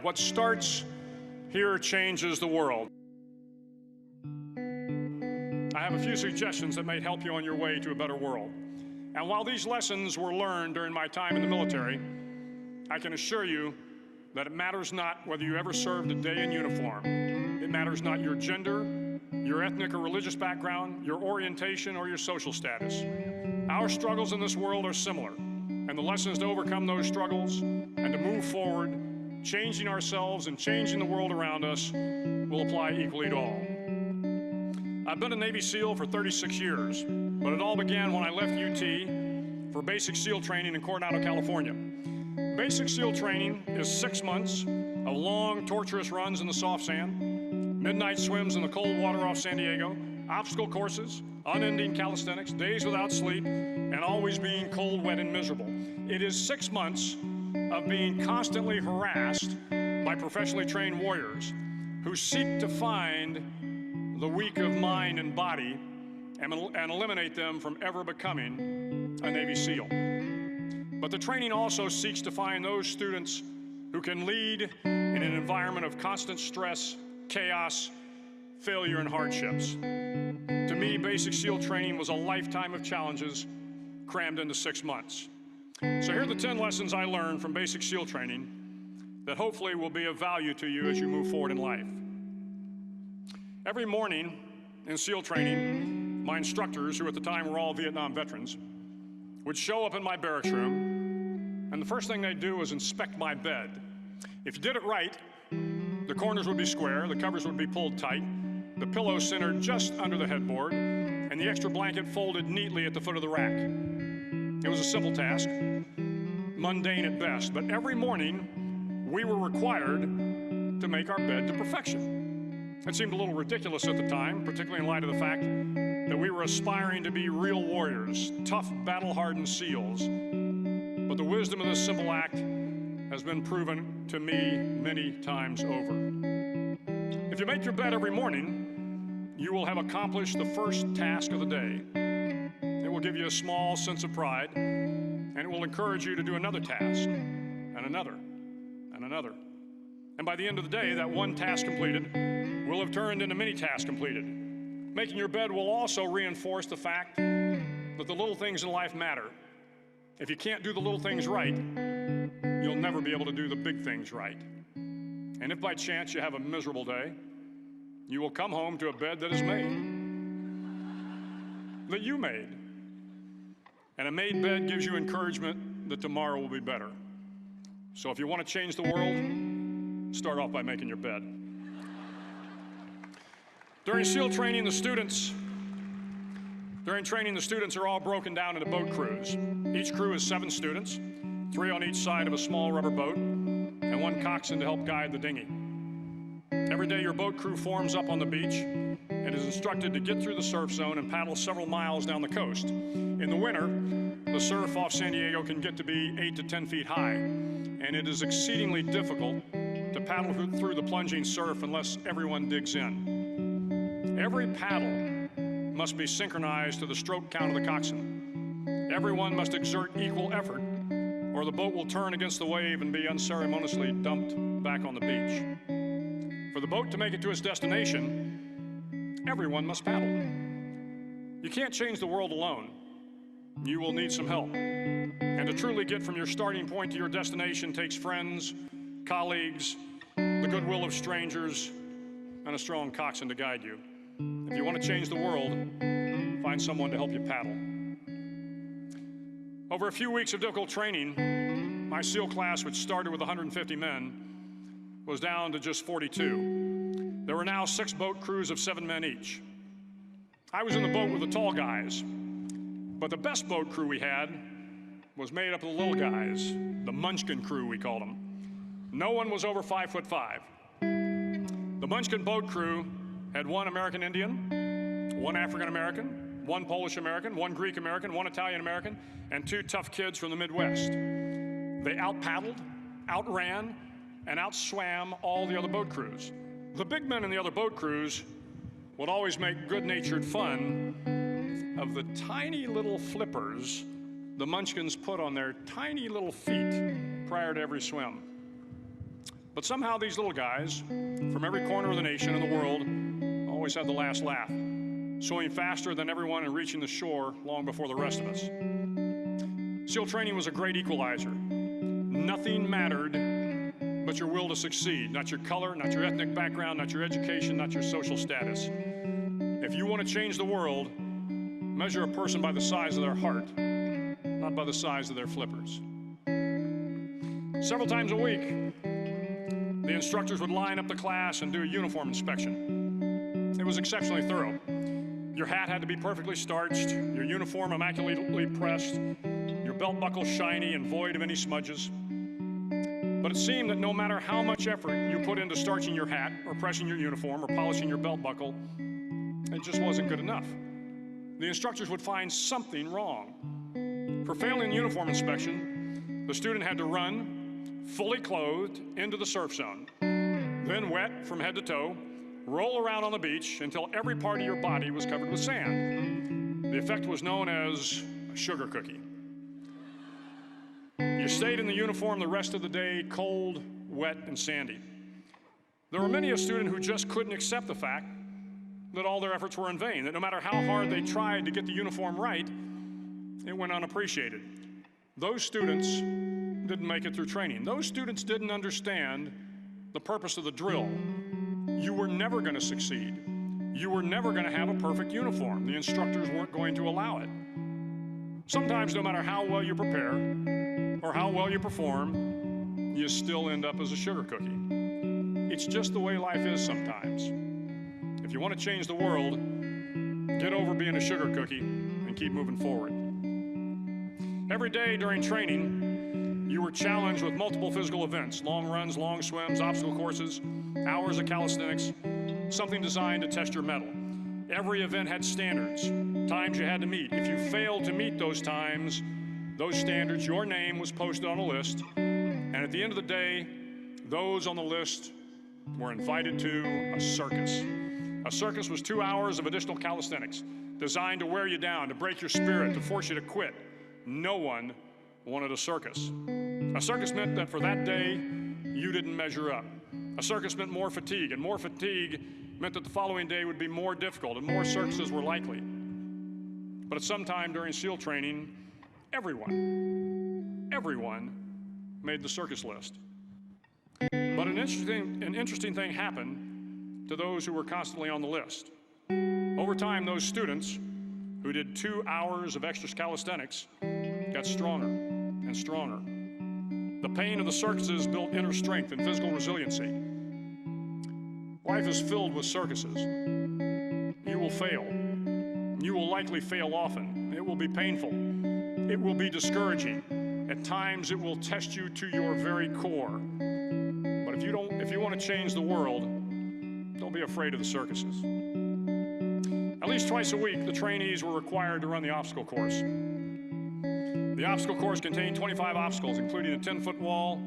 What starts here changes the world. I have a few suggestions that may help you on your way to a better world. And while these lessons were learned during my time in the military, I can assure you that it matters not whether you ever served a day in uniform. It matters not your gender, your ethnic or religious background, your orientation, or your social status. Our struggles in this world are similar, and the lessons to overcome those struggles and to move forward, changing ourselves and changing the world around us, will apply equally to all. I've been a Navy SEAL for 36 years, but it all began when I left UT for basic SEAL training in Coronado, California. Basic SEAL training is 6 months of long, torturous runs in the soft sand, midnight swims in the cold water off San Diego, obstacle courses, unending calisthenics, days without sleep, and always being cold, wet, and miserable. It is 6 months of being constantly harassed by professionally trained warriors who seek to find the weak of mind and body and eliminate them from ever becoming a Navy SEAL. But the training also seeks to find those students who can lead in an environment of constant stress, chaos, failure, and hardships. To me, basic SEAL training was a lifetime of challenges crammed into 6 months. So here are the 10 lessons I learned from basic SEAL training that hopefully will be of value to you as you move forward in life. Every morning in SEAL training, my instructors, who at the time were all Vietnam veterans, would show up in my barracks room, and the first thing they'd do was inspect my bed. If you did it right, the corners would be square, the covers would be pulled tight, the pillow centered just under the headboard, and the extra blanket folded neatly at the foot of the rack. It was a simple task, mundane at best, but every morning we were required to make our bed to perfection. It seemed a little ridiculous at the time, particularly in light of the fact that we were aspiring to be real warriors, tough, battle-hardened SEALs. But the wisdom of this simple act has been proven to me many times over. If you make your bed every morning, you will have accomplished the first task of the day. It will give you a small sense of pride, and it will encourage you to do another task, and another, and another. And by the end of the day, that one task completed will have turned into many tasks completed. Making your bed will also reinforce the fact that the little things in life matter. If you can't do the little things right, you'll never be able to do the big things right. And if by chance you have a miserable day, you will come home to a bed that is made, that you made. And a made bed gives you encouragement that tomorrow will be better. So if you want to change the world, start off by making your bed. During SEAL training, the students are all broken down into boat crews. Each crew is 7 students, 3 on each side of a small rubber boat, and 1 coxswain to help guide the dinghy. Every day, your boat crew forms up on the beach and is instructed to get through the surf zone and paddle several miles down the coast. In the winter, the surf off San Diego can get to be 8 to 10 feet high, and it is exceedingly difficult to paddle through the plunging surf unless everyone digs in. Every paddle must be synchronized to the stroke count of the coxswain. Everyone must exert equal effort, or the boat will turn against the wave and be unceremoniously dumped back on the beach. For the boat to make it to its destination, everyone must paddle. You can't change the world alone. You will need some help. And to truly get from your starting point to your destination takes friends, colleagues, the goodwill of strangers, and a strong coxswain to guide you. If you want to change the world, find someone to help you paddle. Over a few weeks of difficult training, my SEAL class, which started with 150 men, was down to just 42. There were now 6 boat crews of 7 men each. I was in the boat with the tall guys, but the best boat crew we had was made up of the little guys, the Munchkin crew, we called them. No one was over 5'5". The Munchkin boat crew had 1 American Indian, 1 African American, 1 Polish American, 1 Greek American, 1 Italian American, and 2 tough kids from the Midwest. They out-paddled, outran, and outswam all the other boat crews. The big men in the other boat crews would always make good-natured fun of the tiny little flippers the Munchkins put on their tiny little feet prior to every swim. But somehow these little guys from every corner of the nation and the world always had the last laugh, swimming faster than everyone and reaching the shore long before the rest of us. SEAL training was a great equalizer. Nothing mattered but your will to succeed, not your color, not your ethnic background, not your education, not your social status. If you want to change the world, measure a person by the size of their heart, not by the size of their flippers. Several times a week, the instructors would line up the class and do a uniform inspection. It was exceptionally thorough. Your hat had to be perfectly starched, your uniform immaculately pressed, your belt buckle shiny and void of any smudges. But it seemed that no matter how much effort you put into starching your hat or pressing your uniform or polishing your belt buckle, it just wasn't good enough. The instructors would find something wrong. For failing the uniform inspection, the student had to run, fully clothed, into the surf zone, then wet from head to toe, roll around on the beach until every part of your body was covered with sand. The effect was known as a sugar cookie. You stayed in the uniform the rest of the day, cold, wet, and sandy. There were many a student who just couldn't accept the fact that all their efforts were in vain, that no matter how hard they tried to get the uniform right, it went unappreciated. Those students didn't make it through training. Those students didn't understand the purpose of the drill. You were never going to succeed. You were never going to have a perfect uniform. The instructors weren't going to allow it. Sometimes, no matter how well you prepare or how well you perform, you still end up as a sugar cookie. It's just the way life is sometimes. If you want to change the world, get over being a sugar cookie and keep moving forward. Every day during training, you were challenged with multiple physical events: long runs, long swims, obstacle courses, hours of calisthenics, something designed to test your mettle. Every event had standards, times you had to meet. If you failed to meet those times, those standards, your name was posted on a list, and at the end of the day, those on the list were invited to a circus. A circus was 2 hours of additional calisthenics, designed to wear you down, to break your spirit, to force you to quit. No one wanted a circus. A circus meant that for that day, you didn't measure up. A circus meant more fatigue, and more fatigue meant that the following day would be more difficult, and more circuses were likely. But at some time during SEAL training, everyone made the circus list. But an interesting thing happened to those who were constantly on the list. Over time, those students who did 2 hours of extra calisthenics got stronger and stronger. The pain of the circuses built inner strength and physical resiliency. Life is filled with circuses. You will fail. You will likely fail often. It will be painful. It will be discouraging. At times, it will test you to your very core. But if you want to change the world, don't be afraid of the circuses. At least twice a week, the trainees were required to run the obstacle course. The obstacle course contained 25 obstacles, including a 10-foot wall,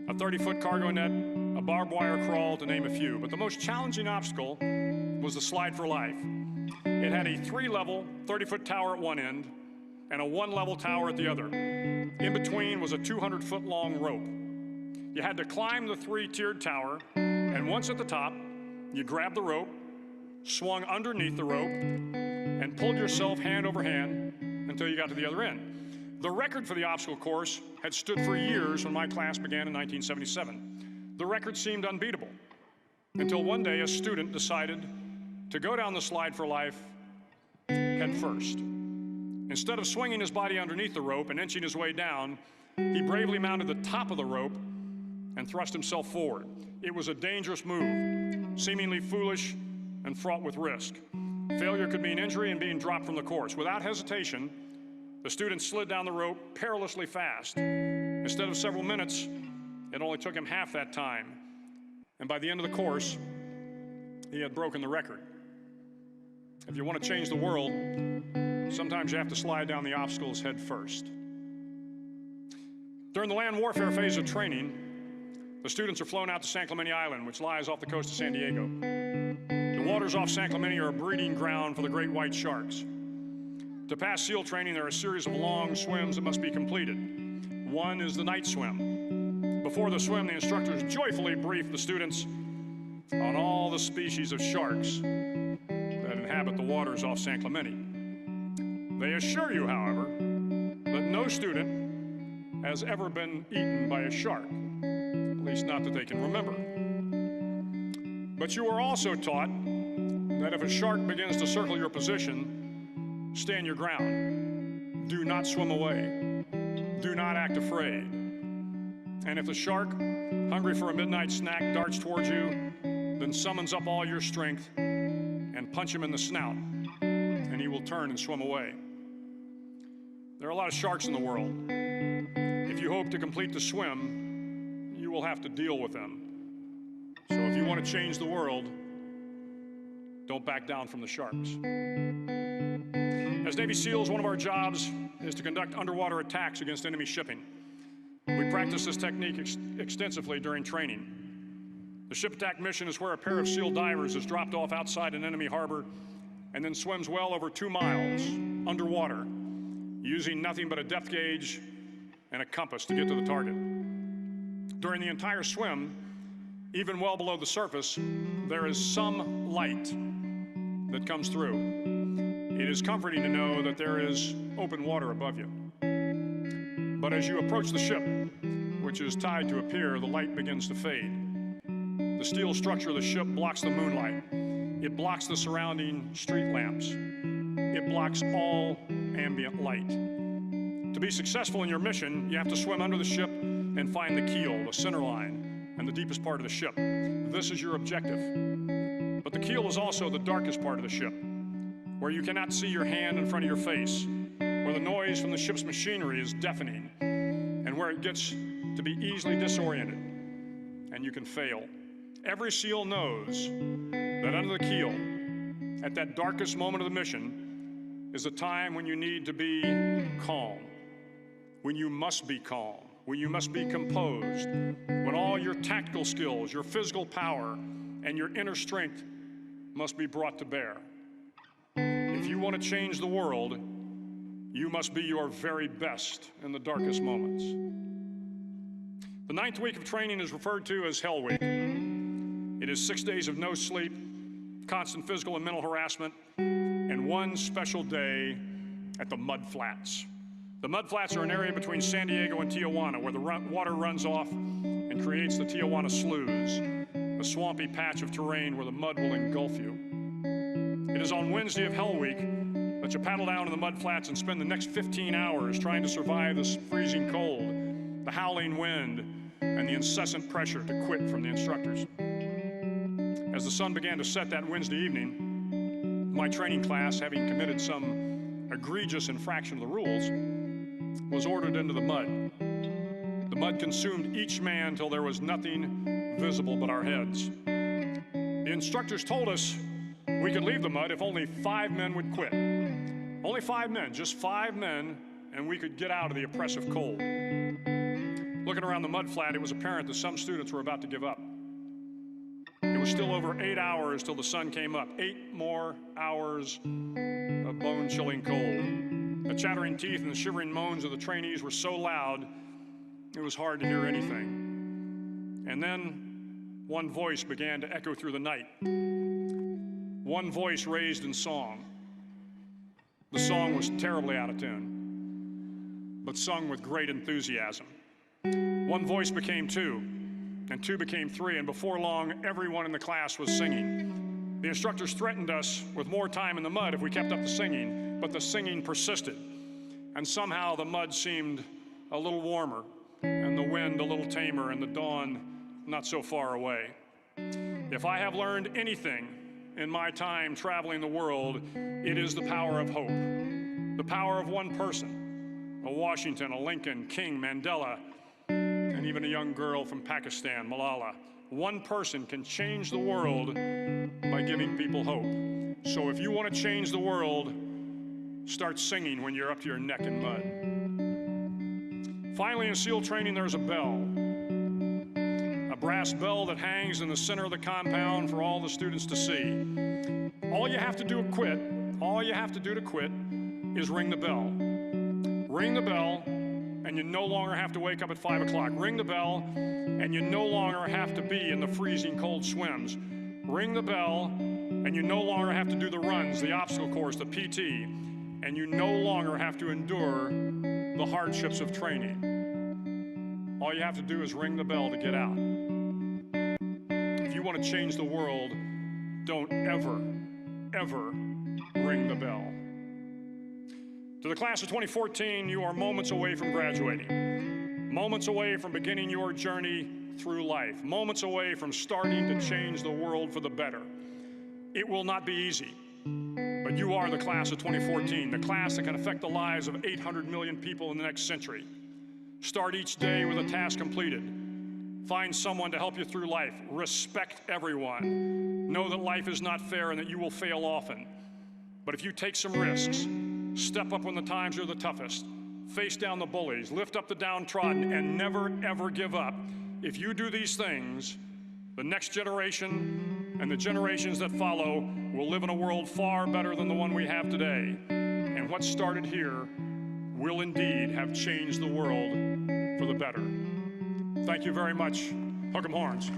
a 30-foot cargo net, a barbed wire crawl, to name a few. But the most challenging obstacle was the slide for life. It had a 3-level, 30-foot tower at one end and a 1-level tower at the other. In between was a 200-foot-long rope. You had to climb the 3-tiered tower, and once at the top, you grabbed the rope, swung underneath the rope, and pulled yourself hand over hand until you got to the other end. The record for the obstacle course had stood for years when my class began in 1977. The record seemed unbeatable until one day a student decided to go down the slide for life head first. Instead of swinging his body underneath the rope and inching his way down, he bravely mounted the top of the rope and thrust himself forward. It was a dangerous move, seemingly foolish and fraught with risk. Failure could mean injury and being dropped from the course. Without hesitation, the student slid down the rope perilously fast. Instead of several minutes, it only took him half that time. And by the end of the course, he had broken the record. If you want to change the world, sometimes you have to slide down the obstacles head first. During the land warfare phase of training, the students are flown out to San Clemente Island, which lies off the coast of San Diego. The waters off San Clemente are a breeding ground for the great white sharks. To pass SEAL training, there are a series of long swims that must be completed. One is the night swim. Before the swim, the instructors joyfully brief the students on all the species of sharks that inhabit the waters off San Clemente. They assure you, however, that no student has ever been eaten by a shark, at least not that they can remember. But you are also taught that if a shark begins to circle your position, stand your ground. Do not swim away. Do not act afraid. And if the shark, hungry for a midnight snack, darts towards you, then summons up all your strength and punch him in the snout, and he will turn and swim away. There are a lot of sharks in the world. If you hope to complete the swim, you will have to deal with them. So if you want to change the world, don't back down from the sharks. As Navy SEALs, one of our jobs is to conduct underwater attacks against enemy shipping. We practice this technique extensively during training. The ship attack mission is where a pair of SEAL divers is dropped off outside an enemy harbor and then swims well over 2 miles underwater, using nothing but a depth gauge and a compass to get to the target. During the entire swim, even well below the surface, there is some light that comes through. It is comforting to know that there is open water above you. But as you approach the ship, which is tied to a pier, the light begins to fade. The steel structure of the ship blocks the moonlight. It blocks the surrounding street lamps. It blocks all ambient light. To be successful in your mission, you have to swim under the ship and find the keel, the center line, and the deepest part of the ship. This is your objective. But the keel is also the darkest part of the ship, where you cannot see your hand in front of your face, where the noise from the ship's machinery is deafening, and where it gets to be easily disoriented, and you can fail. Every SEAL knows that under the keel, at that darkest moment of the mission, is a time when you need to be calm, when you must be calm, when you must be composed, when all your tactical skills, your physical power, and your inner strength must be brought to bear. If you want to change the world, you must be your very best in the darkest moments. The 9th week of training is referred to as Hell Week. It is 6 days of no sleep, constant physical and mental harassment, and one special day at the Mud Flats. The Mud Flats are an area between San Diego and Tijuana where the water runs off and creates the Tijuana Sloughs, a swampy patch of terrain where the mud will engulf you. It is on Wednesday of Hell Week that you paddle down to the Mud Flats and spend the next 15 hours trying to survive this freezing cold, the howling wind, and the incessant pressure to quit from the instructors. As the sun began to set that Wednesday evening, my training class, having committed some egregious infraction of the rules, was ordered into the mud. The mud consumed each man till there was nothing visible but our heads. The instructors told us we could leave the mud if only 5 men would quit. Only 5 men, just 5 men, and we could get out of the oppressive cold. Looking around the mud flat, it was apparent that some students were about to give up. It was still over 8 hours till the sun came up. 8 more hours of bone-chilling cold. The chattering teeth and the shivering moans of the trainees were so loud, it was hard to hear anything. And then one voice began to echo through the night. One voice raised in song. The song was terribly out of tune, but sung with great enthusiasm. One voice became 2, and 2 became 3, and before long, everyone in the class was singing. The instructors threatened us with more time in the mud if we kept up the singing, but the singing persisted. And somehow the mud seemed a little warmer, and the wind a little tamer, and the dawn not so far away. If I have learned anything in my time traveling the world, it is the power of hope. The power of one person, a Washington, a Lincoln, King, Mandela, and even a young girl from Pakistan, Malala. One person can change the world by giving people hope. So if you want to change the world, start singing when you're up to your neck in mud. Finally, in SEAL training, there's a bell. A brass bell that hangs in the center of the compound for all the students to see. All you have to do to quit is ring the bell. Ring the bell, and you no longer have to wake up at 5 o'clock. Ring the bell, and you no longer have to be in the freezing cold swims. Ring the bell, and you no longer have to do the runs, the obstacle course, the PT, and you no longer have to endure the hardships of training. All you have to do is ring the bell to get out. If you want to change the world, don't ever, ever ring the bell. To the class of 2014, you are moments away from graduating, moments away from beginning your journey through life, moments away from starting to change the world for the better. It will not be easy, but you are the class of 2014, the class that can affect the lives of 800 million people in the next century. Start each day with a task completed. Find someone to help you through life. Respect everyone. Know that life is not fair and that you will fail often. But if you take some risks, step up when the times are the toughest, face down the bullies, lift up the downtrodden, and never, ever give up. If you do these things, the next generation and the generations that follow will live in a world far better than the one we have today. And what started here will indeed have changed the world for the better. Thank you very much. Hook 'em horns.